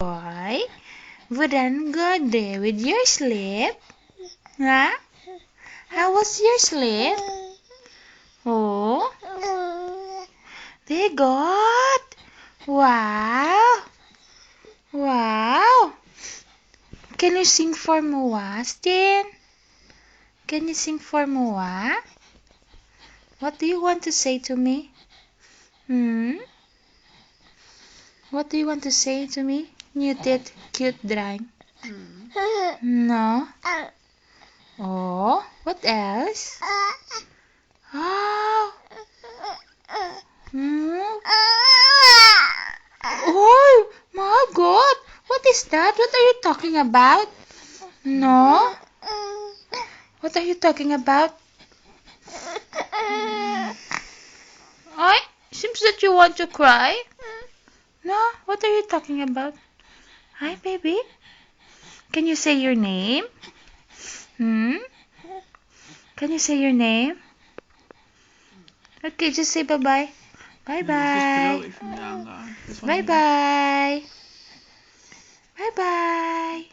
Boy, wouldn't go there with your sleep? Huh? How was your sleep? Oh, they got. Wow. Wow. Can you sing for Moa, Stin? Can you sing for Moa? What do you want to say to me? What do you want to say to me? You did cute drawing. No? Oh, what else? Oh. Oh, my God. What is that? What are you talking about? No? What are you talking about? Oh, seems that you want to cry. No? What are you talking about? Hi, baby. Can you say your name? Can you say your name? Okay, just say bye-bye. Bye-bye. Bye-bye. Bye-bye.